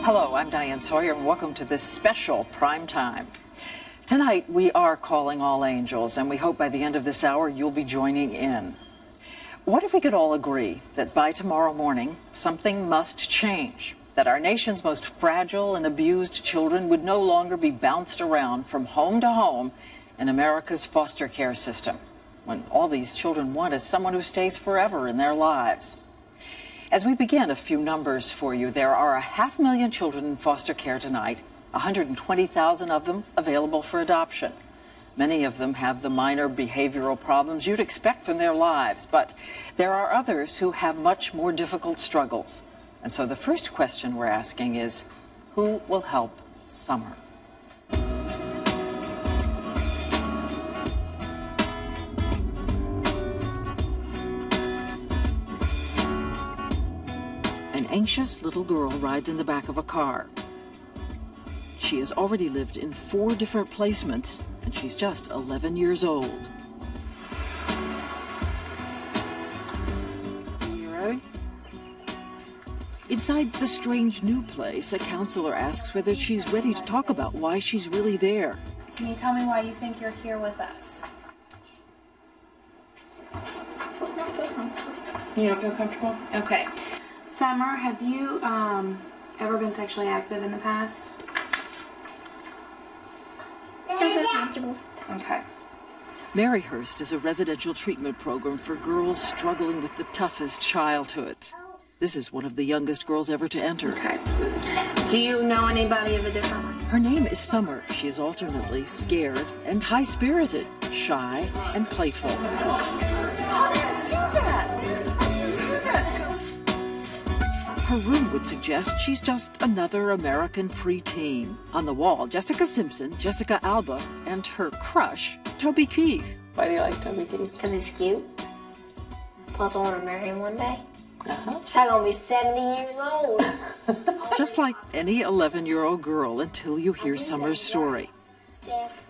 Hello, I'm Diane Sawyer, and welcome to this special prime time. Tonight, we are calling all angels, and we hope by the end of this hour, you'll be joining in. What if we could all agree that by tomorrow morning, something must change? That our nation's most fragile and abused children would no longer be bounced around from home to home in America's foster care system, when all these children want is someone who stays forever in their lives. As we begin, a few numbers for you. There are 500,000 children in foster care tonight, 120,000 of them available for adoption. Many of them have the minor behavioral problems you'd expect from their lives, but there are others who have much more difficult struggles. And so the first question we're asking is, who will help Summer? An anxious little girl rides in the back of a car. She has already lived in 4 different placements, and she's just 11 years old. You ready? Inside the strange new place, a counselor asks whether she's ready to talk about why she's really there. Can you tell me why you think you're here with us? Not so comfortable. You don't feel comfortable? Okay. Summer, have you ever been sexually active in the past? Don't feel comfortable. Okay. Maryhurst is a residential treatment program for girls struggling with the toughest childhoods. This is one of the youngest girls ever to enter. Okay. Do you know anybody of a different one? Her name is Summer. She is alternately scared and high-spirited, shy and playful. How did you do that? I didn't do that. Her room would suggest she's just another American preteen. On the wall, Jessica Simpson, Jessica Alba, and her crush, Toby Keith. Why do you like Toby Keith? Because he's cute. Plus, I want to marry him one day. Uh-huh. He's probably going to be 70 years old. Just like any 11-year-old girl until you hear Summer's story.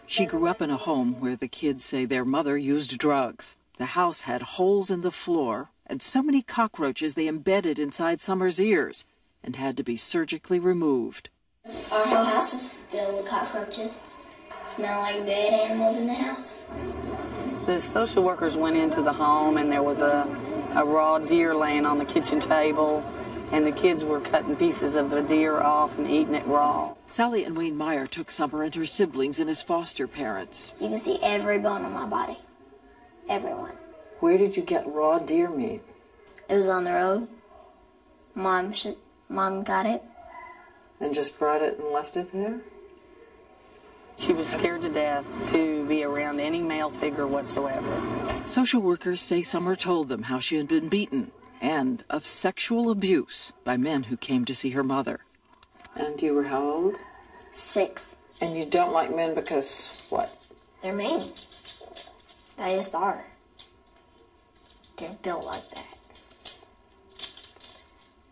She grew up in a home where the kids say their mother used drugs. The house had holes in the floor and so many cockroaches they embedded inside Summer's ears and had to be surgically removed. Our whole house was filled with cockroaches. Smelled like dead animals in the house. The social workers went into the home and there was a raw deer laying on the kitchen table, and the kids were cutting pieces of the deer off and eating it raw. Sally and Wayne Meyer took Summer and her siblings and as foster parents. You can see every bone on my body. Everyone. Where did you get raw deer meat? It was on the road. Mom got it. And just brought it and left it there? She was scared to death to be around any male figure whatsoever. Social workers say Summer told them how she had been beaten and of sexual abuse by men who came to see her mother. And you were how old? 6. And you don't like men because what? They're mean. They just are. They're built like that.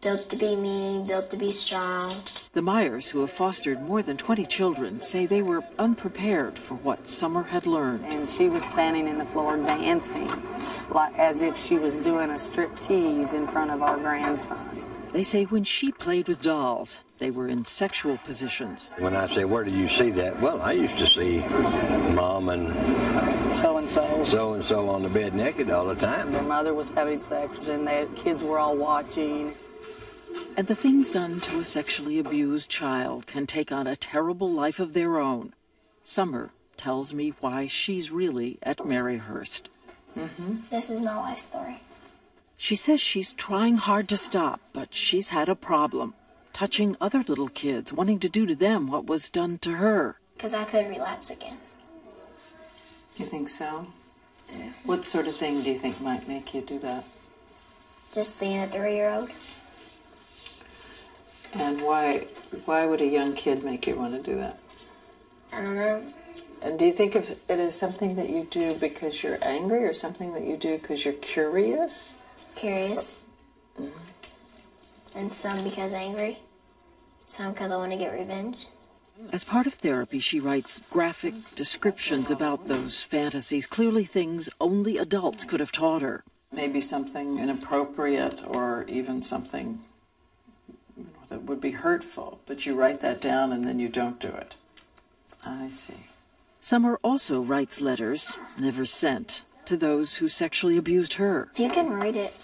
Built to be mean, built to be strong. The Meyers, who have fostered more than 20 children, say they were unprepared for what Summer had learned. And she was standing in the floor dancing, like as if she was doing a striptease in front of our grandson. They say when she played with dolls, they were in sexual positions. When I say, where do you see that? Well, I used to see Mom and so-and-so on the bed naked all the time. Their mother was having sex, and the kids were all watching. And the things done to a sexually abused child can take on a terrible life of their own. Summer tells me why she's really at Maryhurst. This is my life story. She says she's trying hard to stop, but she's had a problem. Touching other little kids, wanting to do to them what was done to her. Because I could relapse again. You think so? Yeah. What sort of thing do you think might make you do that? Just seeing a 3-year-old. And why would a young kid make you want to do that? I don't know. And do you think if it is something that you do because you're angry or something that you do because you're curious? Curious. And some because angry. Some because I want to get revenge. As part of therapy, she writes graphic descriptions about those fantasies, clearly things only adults could have taught her. Maybe something inappropriate or even something that would be hurtful, but you write that down and then you don't do it. I see. Summer also writes letters, never sent, to those who sexually abused her. You can read it.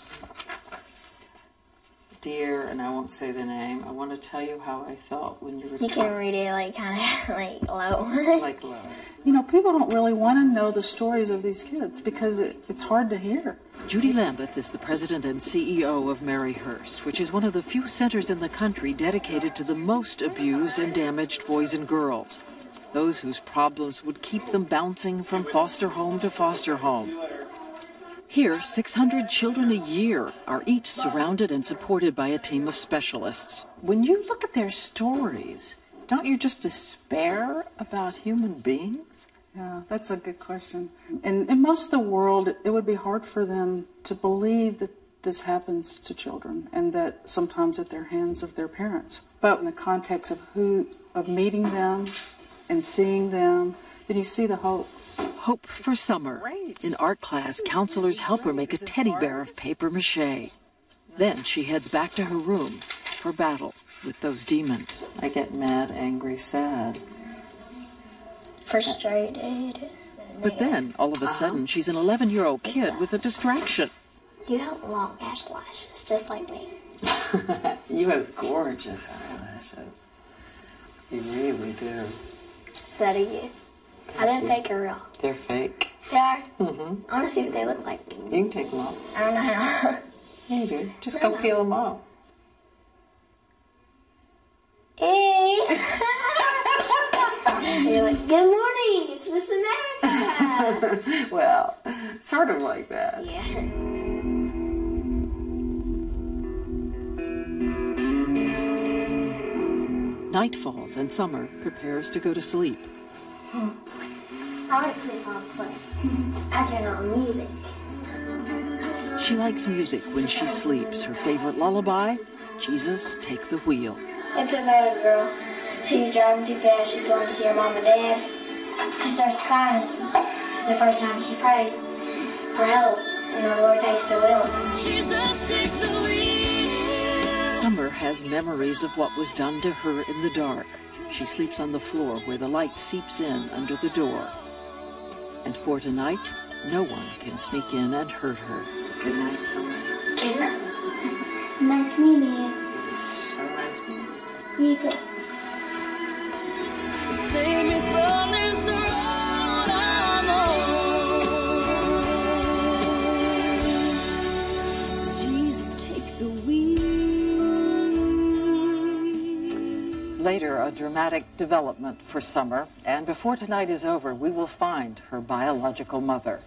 Dear, and I won't say the name, I want to tell you how I felt when you were You can read it like kind of like low. like low. You know, people don't really want to know the stories of these kids because it's hard to hear. Judy Lambeth is the president and CEO of Maryhurst, which is one of the few centers in the country dedicated to the most abused and damaged boys and girls, those whose problems would keep them bouncing from foster home to foster home. Here, 600 children a year are each surrounded and supported by a team of specialists. When you look at their stories, don't you just despair about human beings? Yeah, that's a good question. And in most of the world, it would be hard for them to believe that this happens to children and that sometimes at their hands of their parents. But in the context of meeting them and seeing them, then you see the hope. Hope for Summer. In art class, counselors help her make a teddy bear of paper mache. Then she heads back to her room for battle with those demons. I get mad, angry, sad. Frustrated. But then, all of a sudden, she's an 11-year-old kid with a distraction. You have long eyelashes, just like me. You have gorgeous eyelashes. You really do. Is that a you? I didn't think they're real. They're fake. They are? Mm-hmm. I want to see what they look like. You can take them off. I don't know how. Yeah, you do. Just go peel them off. Hey! You're like, good morning, it's Miss America. Well, sort of like that. Yeah. Night falls and Summer prepares to go to sleep. I want to sleep on a plane. I turn on music. She likes music when she sleeps. Her favorite lullaby, Jesus, Take the Wheel. It's about a girl. She's driving too fast. She's going to see her mom and dad. She starts crying. It's the first time she prays for help, and the Lord takes the wheel. Jesus, take the wheel. Summer has memories of what was done to her in the dark. She sleeps on the floor where the light seeps in under the door. And for tonight, no one can sneak in and hurt her. Good night, Summer. Good night. Nice meeting you. So nice meeting You. You too. Save me from this road I'm on. Jesus, take the wheel. Later, a dramatic development for Summer, and before tonight is over, we will find her biological mother.